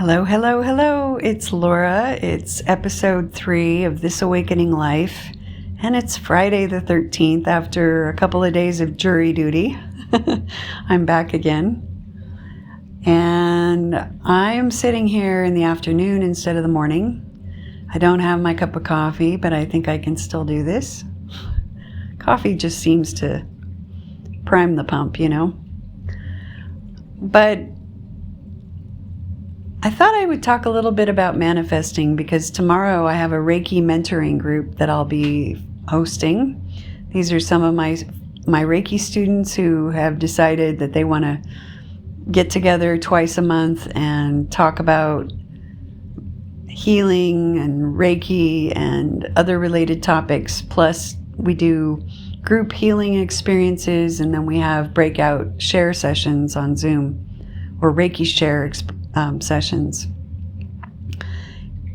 Hello, hello, hello. It's Laura. It's episode 3 of This Awakening Life. And it's Friday the 13th after a couple of days of jury duty. I'm back again. And I'm sitting here in the afternoon instead of the morning. I don't have my cup of coffee, but I think I can still do this. Coffee just seems to prime the pump, But I thought I would talk a little bit about manifesting because tomorrow I have a Reiki mentoring group that I'll be hosting. These are some of my Reiki students who have decided that they want to get together twice a month and talk about healing and Reiki and other related topics. Plus, we do group healing experiences, and then we have breakout share sessions on Zoom, or Reiki share sessions.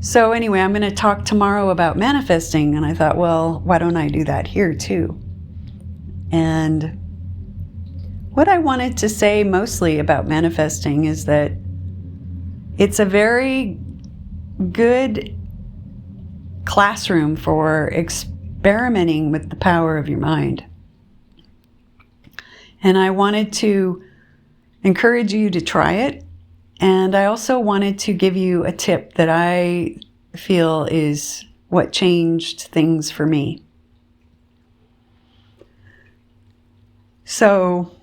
So anyway, I'm going to talk tomorrow about manifesting, and I thought, well, why don't I do that here too? And what I wanted to say mostly about manifesting is that it's a very good classroom for experimenting with the power of your mind. And I wanted to encourage you to try it. And I also wanted to give you a tip that I feel is what changed things for me. So,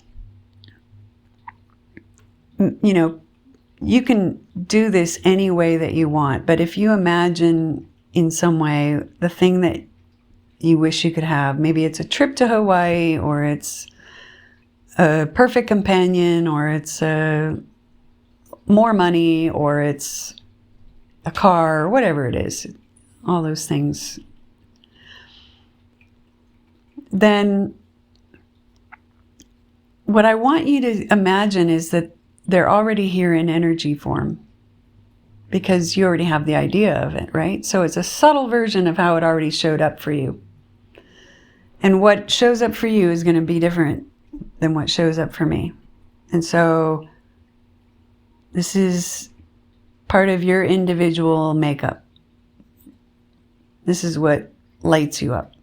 you can do this any way that you want, but if you imagine in some way the thing that you wish you could have, maybe it's a trip to Hawaii, or it's a perfect companion, or it's more money, or it's a car, or whatever it is, all those things, then what I want you to imagine is that they're already here in energy form, because you already have the idea of it, right? So it's a subtle version of how it already showed up for you. And what shows up for you is going to be different than what shows up for me. And so this is part of your individual makeup. This is what lights you up.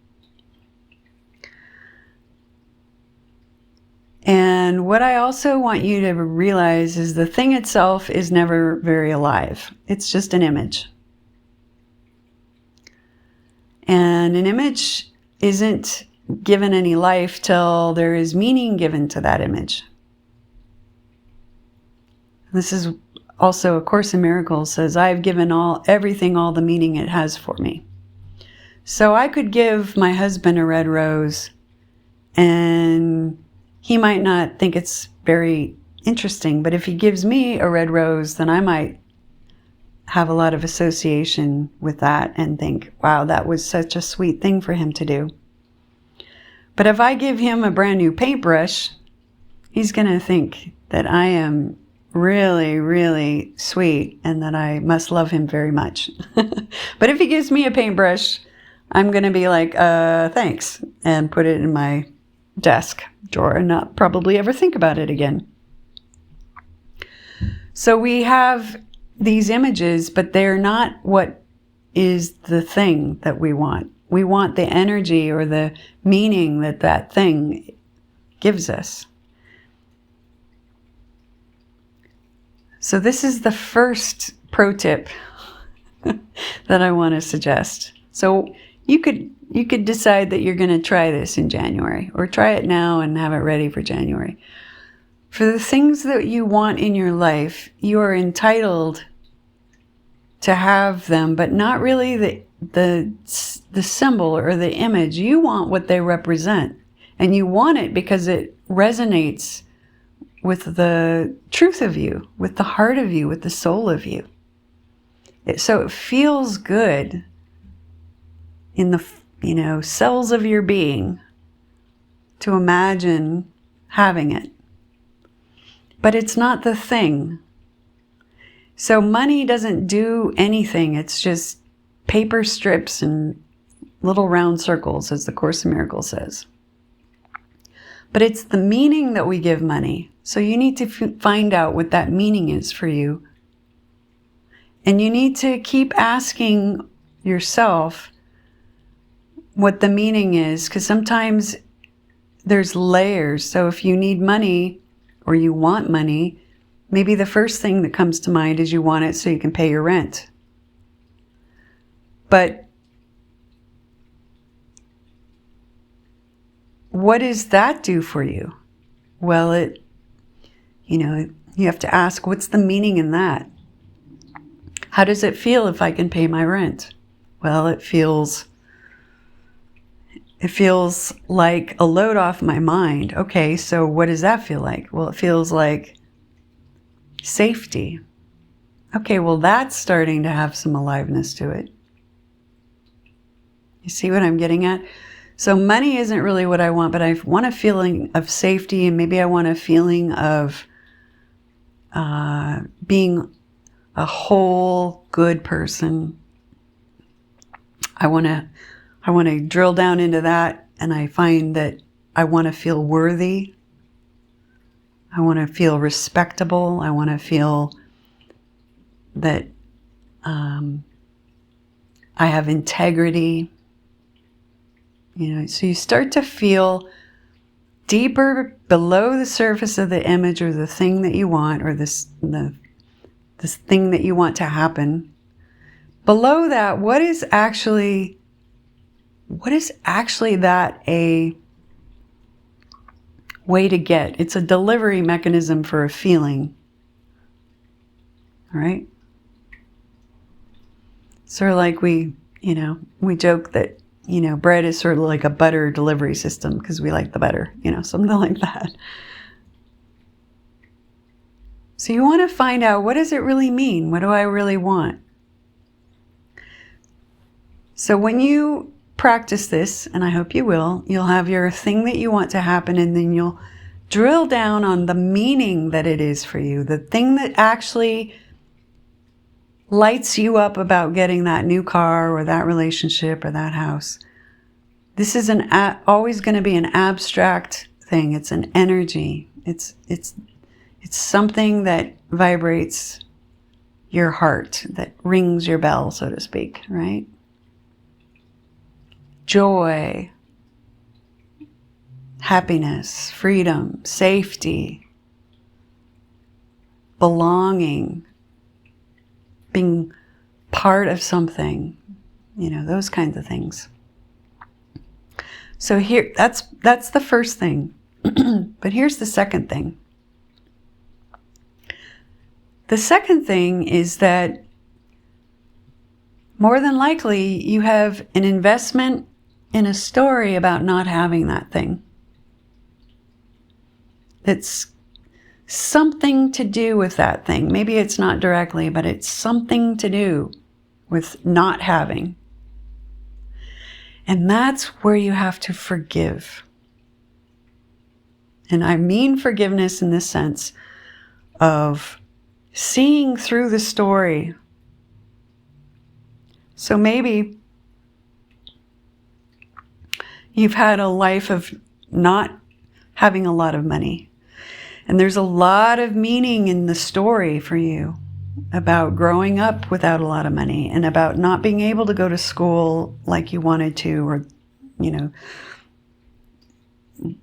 And what I also want you to realize is the thing itself is never very alive. It's just an image. And an image isn't given any life till there is meaning given to that image. This is also A Course in Miracles says, I've given everything all the meaning it has for me. So I could give my husband a red rose, and he might not think it's very interesting, but if he gives me a red rose, then I might have a lot of association with that and think, wow, that was such a sweet thing for him to do. But if I give him a brand new paintbrush, he's going to think that I am really, really sweet and that I must love him very much. But if he gives me a paintbrush, I'm going to be like, thanks, and put it in my desk drawer and not probably ever think about it again. So we have these images, but they're not what is the thing that we want. We want the energy or the meaning that that thing gives us. So this is the first pro tip that I want to suggest. So you could decide that you're going to try this in January, or try it now and have it ready for January. For the things that you want in your life, you are entitled to have them, but not really the symbol or the image. You want what they represent, and you want it because it resonates with the truth of you, with the heart of you, with the soul of you. So it feels good in the cells of your being to imagine having it. But it's not the thing. So money doesn't do anything. It's just paper strips and little round circles, as the Course in Miracles says. But it's the meaning that we give money. So you need to find out what that meaning is for you. And you need to keep asking yourself what the meaning is, because sometimes there's layers. So if you need money or you want money, maybe the first thing that comes to mind is you want it so you can pay your rent. But what does that do for you? Well, you have to ask, what's the meaning in that? How does it feel if I can pay my rent? Well, it feels like a load off my mind. Okay, so what does that feel like? Well, it feels like safety. Okay, well, that's starting to have some aliveness to it. You see what I'm getting at? So money isn't really what I want, but I want a feeling of safety, and maybe I want a feeling of being a whole good person. I want to drill down into that, and I find that I want to feel worthy. I want to feel respectable. I want to feel that I have integrity. So you start to feel deeper below the surface of the image or the thing that you want, or this thing that you want to happen. Below that, what is actually that a way to get? It's a delivery mechanism for a feeling. All right? Sort of like we joke that, bread is sort of like a butter delivery system because we like the butter, something like that. So you want to find out, what does it really mean? What do I really want? So when you practice this, and I hope you will, you'll have your thing that you want to happen, and then you'll drill down on the meaning that it is for you, the thing that actually lights you up about getting that new car or that relationship or that house. This is always going to be an abstract thing. It's an energy. It's something that vibrates your heart, that rings your bell, so to speak, right? Joy, happiness, freedom, safety, belonging, being part of something, those kinds of things. So here, that's the first thing. But here's the second thing. The second thing is that more than likely you have an investment in a story about not having that thing. It's something to do with that thing. Maybe it's not directly, but it's something to do with not having. And that's where you have to forgive. And I mean forgiveness in the sense of seeing through the story. So maybe you've had a life of not having a lot of money. And there's a lot of meaning in the story for you about growing up without a lot of money, and about not being able to go to school like you wanted to, or,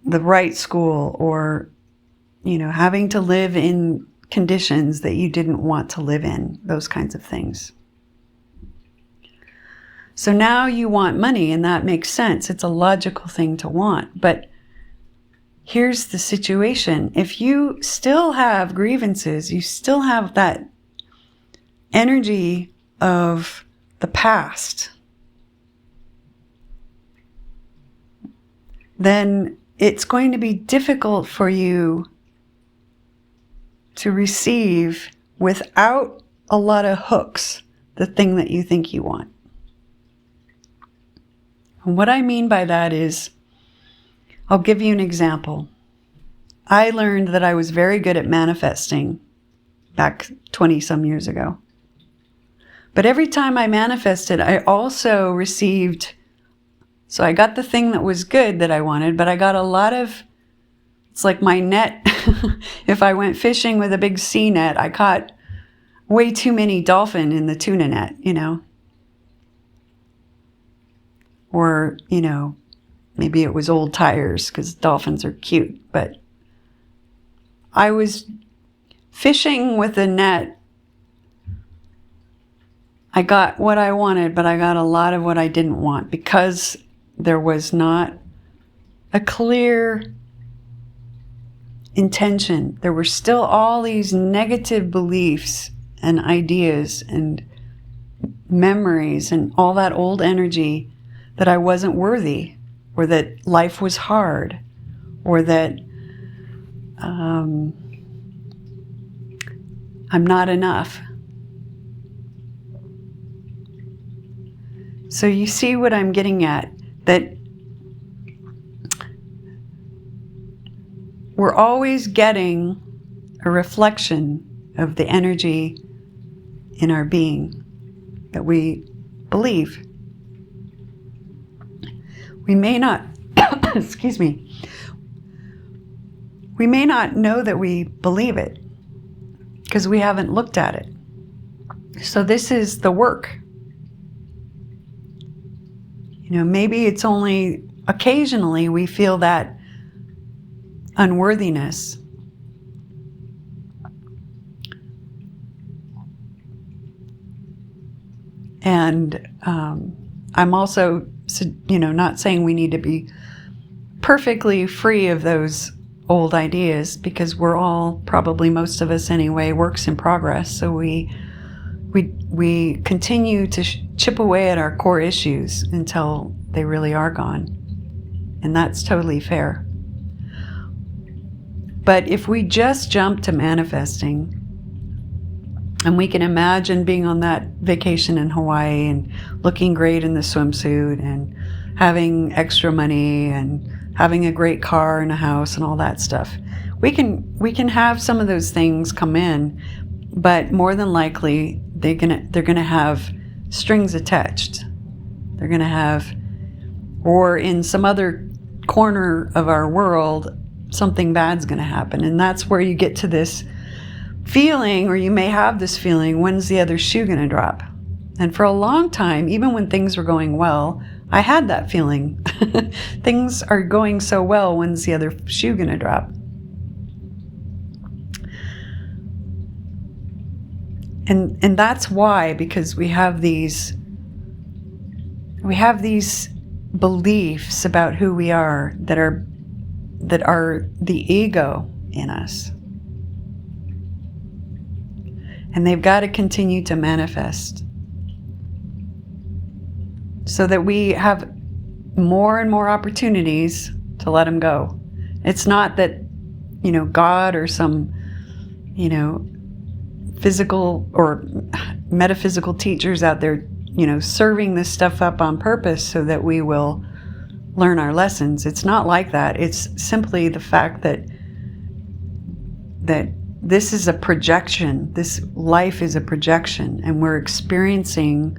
the right school, or, having to live in conditions that you didn't want to live in, those kinds of things. So now you want money, and that makes sense. It's a logical thing to want. But here's the situation. If you still have grievances, you still have that energy of the past, then it's going to be difficult for you to receive, without a lot of hooks, the thing that you think you want. And what I mean by that is, I'll give you an example. I learned that I was very good at manifesting back 20 some years ago. But every time I manifested, I also received, so I got the thing that was good that I wanted, but I got a lot of, it's like my net. If I went fishing with a big sea net, I caught way too many dolphin in the tuna net, or, maybe it was old tires because dolphins are cute, but I was fishing with a net. I got what I wanted, but I got a lot of what I didn't want because there was not a clear intention. There were still all these negative beliefs and ideas and memories and all that old energy that I wasn't worthy, or that life was hard, or that I'm not enough. So you see what I'm getting at, that we're always getting a reflection of the energy in our being that we believe. We may not, excuse me, we may not know that we believe it because we haven't looked at it. So this is the work. Maybe it's only occasionally we feel that unworthiness. And I'm also, not saying we need to be perfectly free of those old ideas, because we're all, probably most of us anyway, works in progress. So we continue to chip away at our core issues until they really are gone. And that's totally fair. But if we just jump to manifesting, and we can imagine being on that vacation in Hawaii and looking great in the swimsuit and having extra money and having a great car and a house and all that stuff. We can have some of those things come in, but more than likely they're gonna have strings attached. They're gonna have, or in some other corner of our world, something bad's gonna happen. And that's where you get to this feeling, or you may have this feeling, when's the other shoe going to drop? And for a long time, even when things were going well, I had that feeling. Things are going so well, when's the other shoe going to drop? And that's why, because we have these beliefs about who we are that are the ego in us. And they've got to continue to manifest so that we have more and more opportunities to let them go. It's not that, God or some, physical or metaphysical teachers out there, serving this stuff up on purpose so that we will learn our lessons. It's not like that. It's simply the fact that this is a projection. This life is a projection, and we're experiencing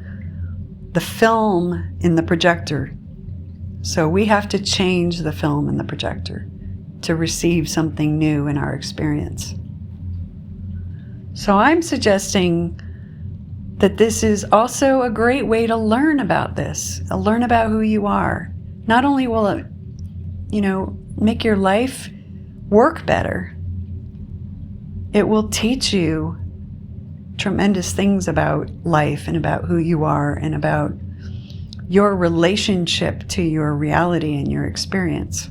the film in the projector. So we have to change the film in the projector to receive something new in our experience. So I'm suggesting that this is also a great way to learn about this, learn about who you are. Not only will it, make your life work better, it will teach you tremendous things about life and about who you are and about your relationship to your reality and your experience.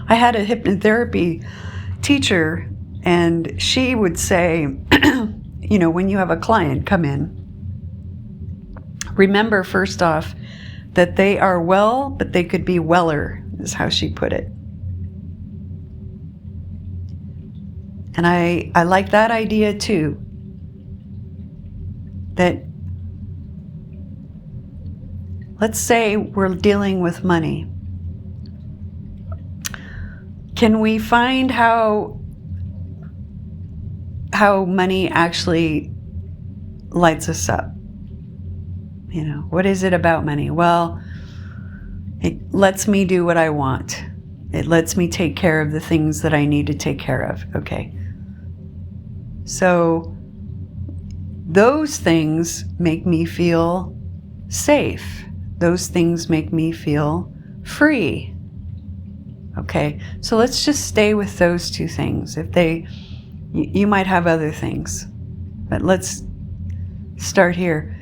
I had a hypnotherapy teacher, and she would say, when you have a client come in, remember first off that they are well, but they could be weller, is how she put it. And I like that idea too. That, let's say we're dealing with money. Can we find how money actually lights us up? What is it about money? Well, it lets me do what I want. It lets me take care of the things that I need to take care of. Okay. So those things make me feel safe. Those things make me feel free. Okay, so let's just stay with those two things. You might have other things, but let's start here.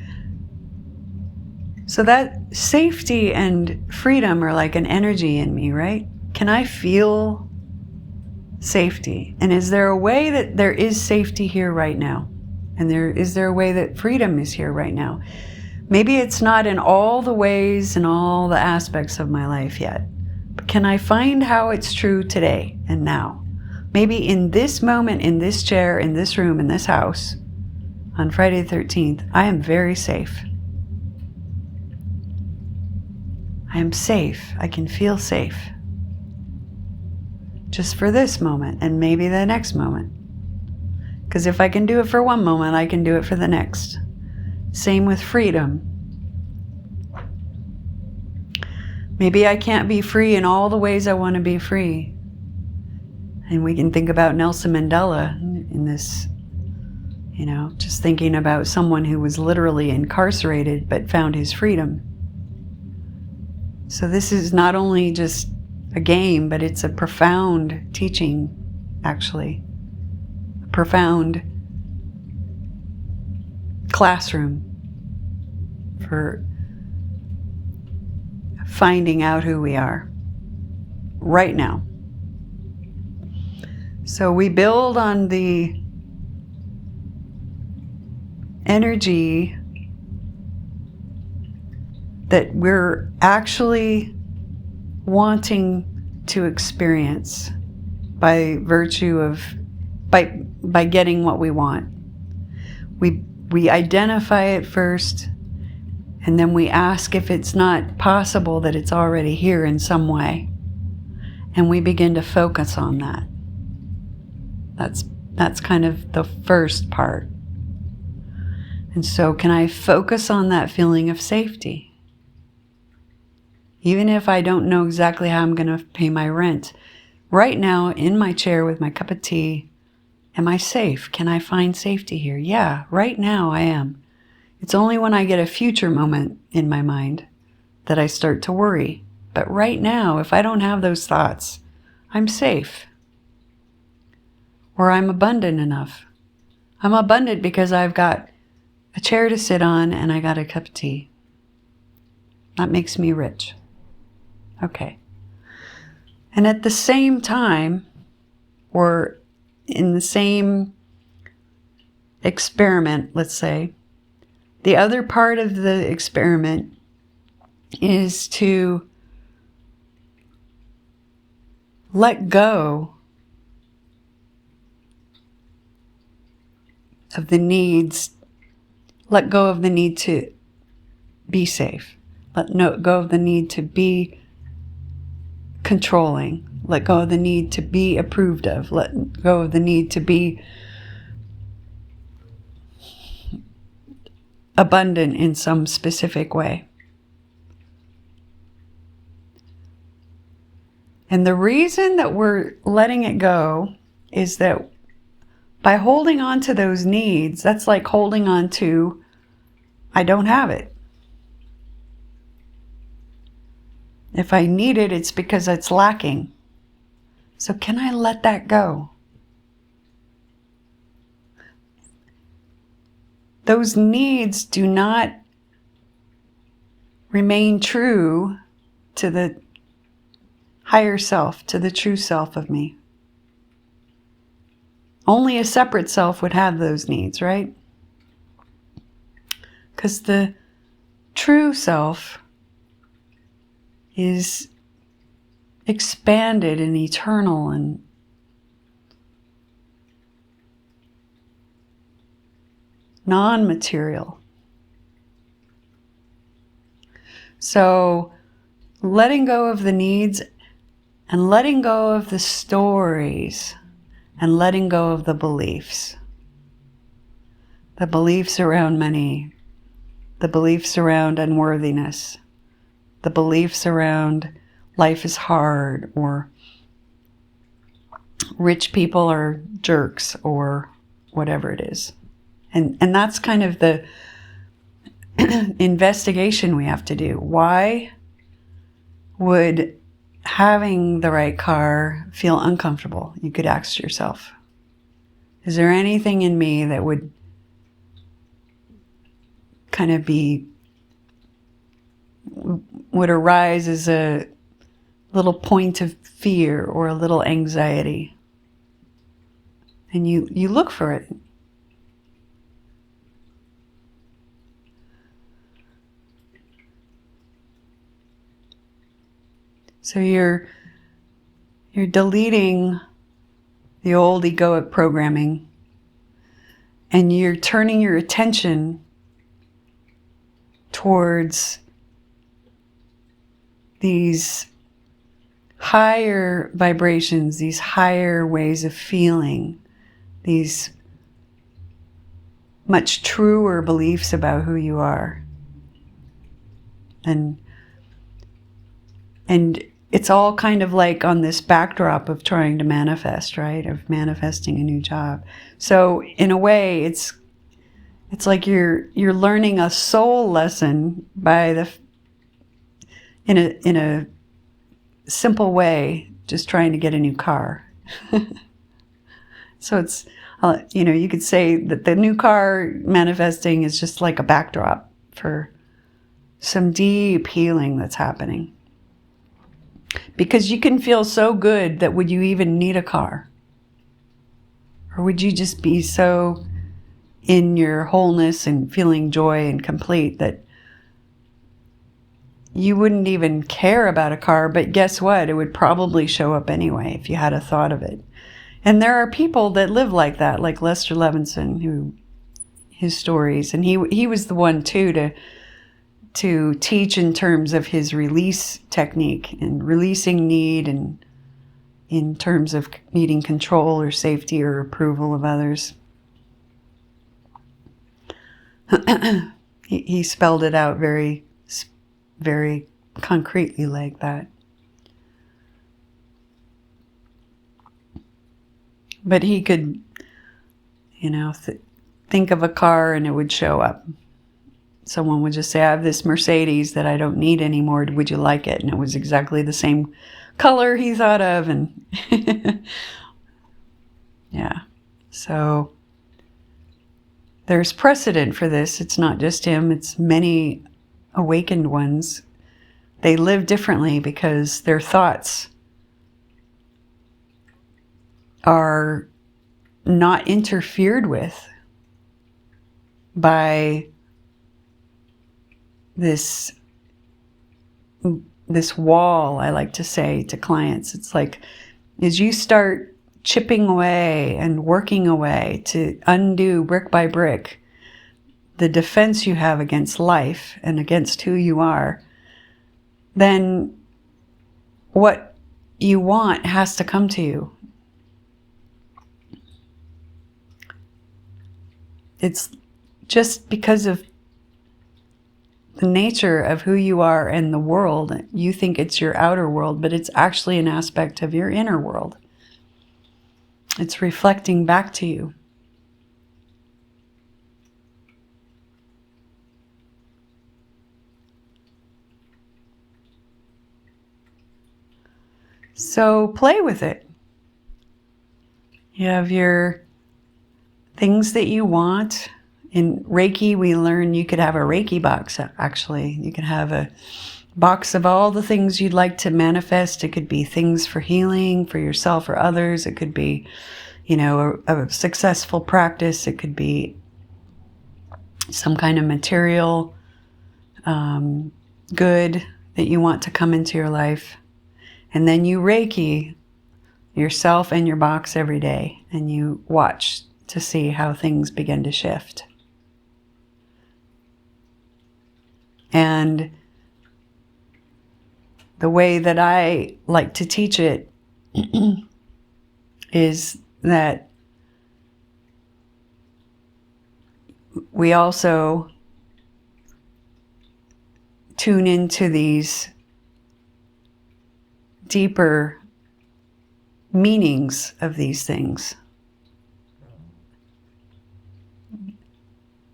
So that safety and freedom are like an energy in me, right? Can I feel safety? And is there a way that there is safety here right now? And is there a way that freedom is here right now? Maybe it's not in all the ways and all the aspects of my life yet, but can I find how it's true today and now? Maybe in this moment, in this chair, in this room, in this house, on Friday the 13th, I am very safe. I am safe. I can feel safe. Just for this moment and maybe the next moment. Because if I can do it for one moment, I can do it for the next. Same with freedom. Maybe I can't be free in all the ways I want to be free. And we can think about Nelson Mandela in this, just thinking about someone who was literally incarcerated but found his freedom. So this is not only just a game, but it's a profound teaching, actually. A profound classroom for finding out who we are right now. So we build on the energy that we're actually wanting to experience by virtue of by getting what we want. We identify it first, and then we ask if it's not possible that it's already here in some way, and we begin to focus on that. That's kind of the first part. And so can I focus on that feeling of safety? Even if I don't know exactly how I'm going to pay my rent. Right now, in my chair with my cup of tea, am I safe? Can I find safety here? Yeah, right now I am. It's only when I get a future moment in my mind that I start to worry. But right now, if I don't have those thoughts, I'm safe. Or I'm abundant enough. I'm abundant because I've got a chair to sit on and I got a cup of tea. That makes me rich. Okay. And at the same time, or in the same experiment, let's say, the other part of the experiment is to let go of the needs, let go of the need to be safe, let go of the need to be controlling, let go of the need to be approved of, let go of the need to be abundant in some specific way. And the reason that we're letting it go is that by holding on to those needs, that's like holding on to, I don't have it. If I need it, it's because it's lacking. So can I let that go? Those needs do not remain true to the higher self, to the true self of me. Only a separate self would have those needs, right? Because the true self is expanded and eternal and non-material. So letting go of the needs and letting go of the stories and letting go of the beliefs. The beliefs around money, the beliefs around unworthiness, the beliefs around life is hard, or rich people are jerks, or whatever it is. And that's kind of the investigation we have to do. Why would having the right car feel uncomfortable? You could ask yourself. Is there anything in me that would kind of would arise as a little point of fear or a little anxiety? And you look for it. So you're deleting the old egoic programming, and you're turning your attention towards these higher vibrations, these higher ways of feeling, these much truer beliefs about who you are. And it's all kind of like on this backdrop of trying to manifest, right? Of manifesting a new job. So in a way, it's like you're learning a soul lesson in a simple way, just trying to get a new car. So it's you could say that the new car manifesting is just like a backdrop for some deep healing that's happening. Because you can feel so good that would you even need a car? Or would you just be so in your wholeness and feeling joy and complete that you wouldn't even care about a car? But guess what? It would probably show up anyway if you had a thought of it. And there are people that live like that, like Lester Levinson, his stories. And he was the one too to teach in terms of his release technique and releasing need, and in terms of needing control or safety or approval of others. He spelled it out very, very concretely like that. But he could, think of a car and it would show up. Someone would just say, I have this Mercedes that I don't need anymore. Would you like it? And it was exactly the same color he thought of. And yeah. So there's precedent for this. It's not just him. It's many awakened ones. They live differently because their thoughts are not interfered with by this wall, I like to say to clients. It's like, as you start chipping away and working away to undo brick by brick the defense you have against life and against who you are, then what you want has to come to you. It's just because of the nature of who you are in the world. You think it's your outer world, but it's actually an aspect of your inner world. It's reflecting back to you. So play with it. You have your things that you want. In Reiki, we learn you could have a Reiki box, actually. You can have a box of all the things you'd like to manifest. It could be things for healing, for yourself or others. It could be, a successful practice. It could be some kind of material good that you want to come into your life. And then you Reiki yourself and your box every day, and you watch to see how things begin to shift. And the way that I like to teach it is that we also tune into these deeper meanings of these things.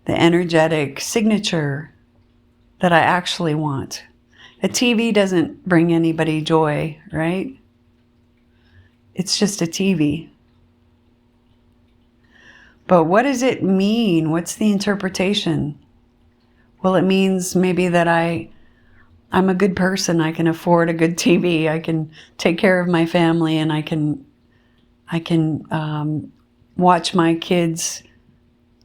the energetic signature that I actually want. A TV doesn't bring anybody joy, right? It's just a TV. But what does it mean? What's the interpretation? Well, it means maybe that I'm a good person. I can afford a good TV. I can take care of my family, and I can watch my kids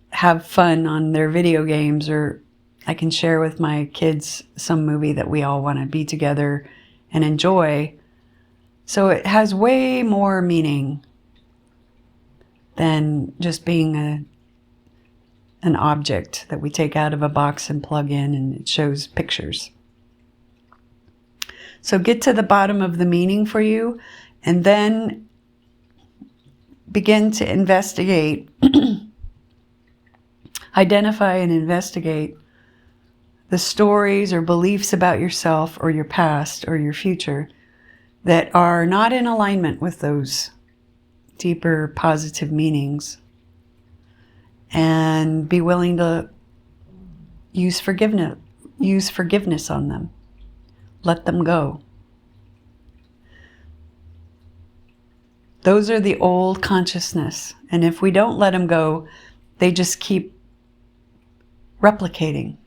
have fun on their video games, or I can share with my kids some movie that we all want to be together and enjoy. So it has way more meaning than just being an object that we take out of a box and plug in and it shows pictures. So get to the bottom of the meaning for you, and then begin to investigate, identify and investigate the stories or beliefs about yourself or your past or your future that are not in alignment with those deeper positive meanings, and be willing to use forgiveness on them. Let them go. Those are the old consciousness, and if we don't let them go, they just keep replicating.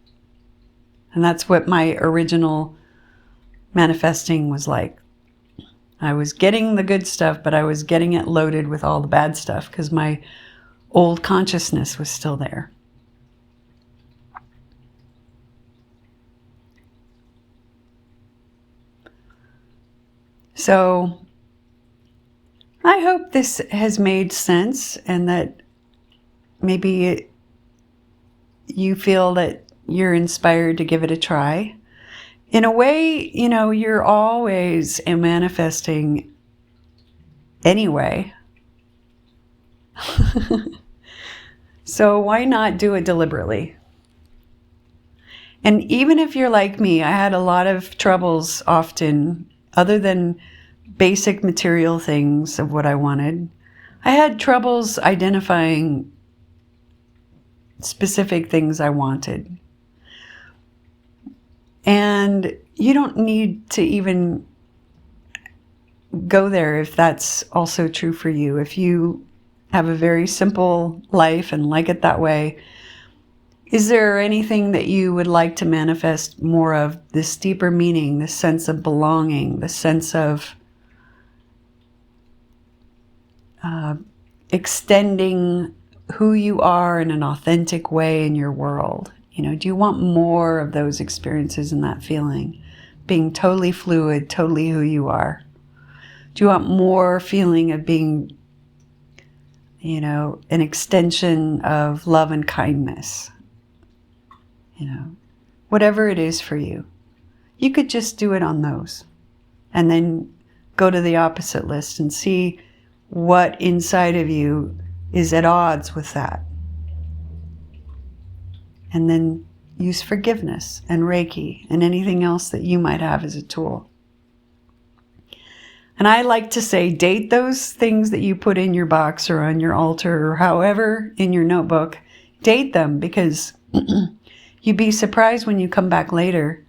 And that's what my original manifesting was like. I was getting the good stuff, but I was getting it loaded with all the bad stuff because my old consciousness was still there. So I hope this has made sense, and that maybe you feel that you're inspired to give it a try. In a way, you're always manifesting anyway. So why not do it deliberately? And even if you're like me, I had a lot of troubles often, other than basic material things of what I wanted. I had troubles identifying specific things I wanted. And you don't need to even go there if that's also true for you. If you have a very simple life and like it that way, is there anything that you would like to manifest more of? This deeper meaning, this sense of belonging, the sense of extending who you are in an authentic way in your world? Do you want more of those experiences and that feeling? Being totally fluid, totally who you are. Do you want more feeling of being, an extension of love and kindness? Whatever it is for you. You could just do it on those. And then go to the opposite list and see what inside of you is at odds with that. And then use forgiveness and Reiki and anything else that you might have as a tool. And I like to say, date those things that you put in your box or on your altar or however in your notebook. Date them, because you'd be surprised when you come back later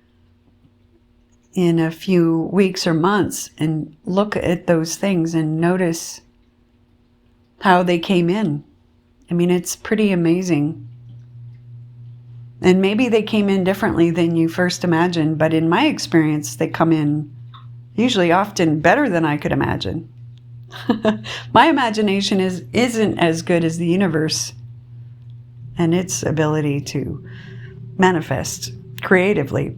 in a few weeks or months and look at those things and notice how they came in. I mean, it's pretty amazing. And maybe they came in differently than you first imagined, but in my experience, they come in usually often better than I could imagine. My imagination isn't as good as the universe and its ability to manifest creatively.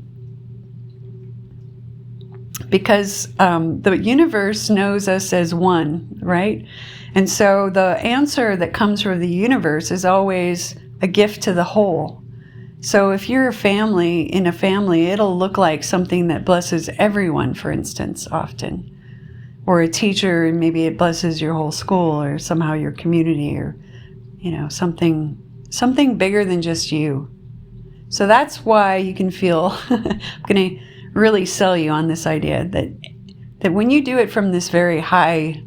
Because the universe knows us as one, right? And so the answer that comes from the universe is always a gift to the whole. So if you're in a family, it'll look like something that blesses everyone, for instance, often. Or a teacher, and maybe it blesses your whole school or somehow your community, or, something bigger than just you. So that's why you can feel, I'm going to really sell you on this idea that when you do it from this very high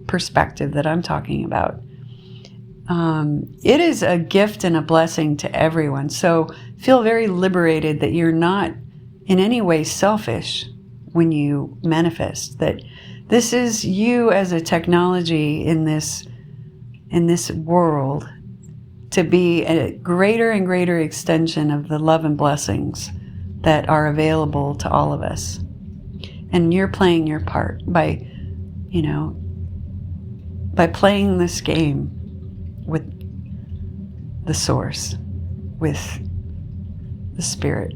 perspective that I'm talking about, it is a gift and a blessing to everyone. So feel very liberated that you're not in any way selfish when you manifest, that this is you as a technology in this world to be a greater and greater extension of the love and blessings that are available to all of us. And you're playing your part by playing this game with the source, with the spirit.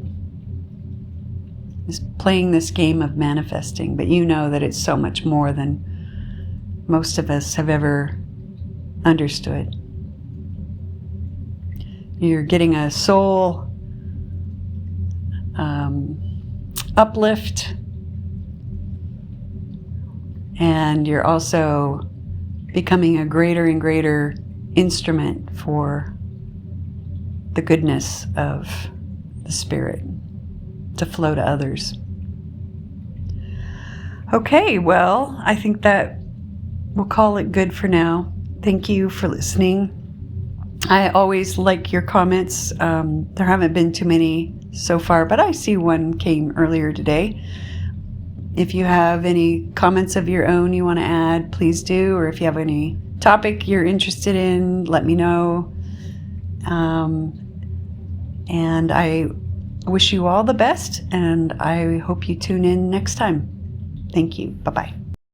Is playing this game of manifesting, but you know that it's so much more than most of us have ever understood. You're getting a soul uplift, and you're also becoming a greater and greater instrument for the goodness of the Spirit to flow to others. Okay, well, I think that we'll call it good for now. Thank you for listening. I always like your comments. There haven't been too many so far, but I see one came earlier today. If you have any comments of your own you want to add, please do. Or if you have any topic you're interested in, let me know. And I wish you all the best, and I hope you tune in next time. Thank you. Bye-bye.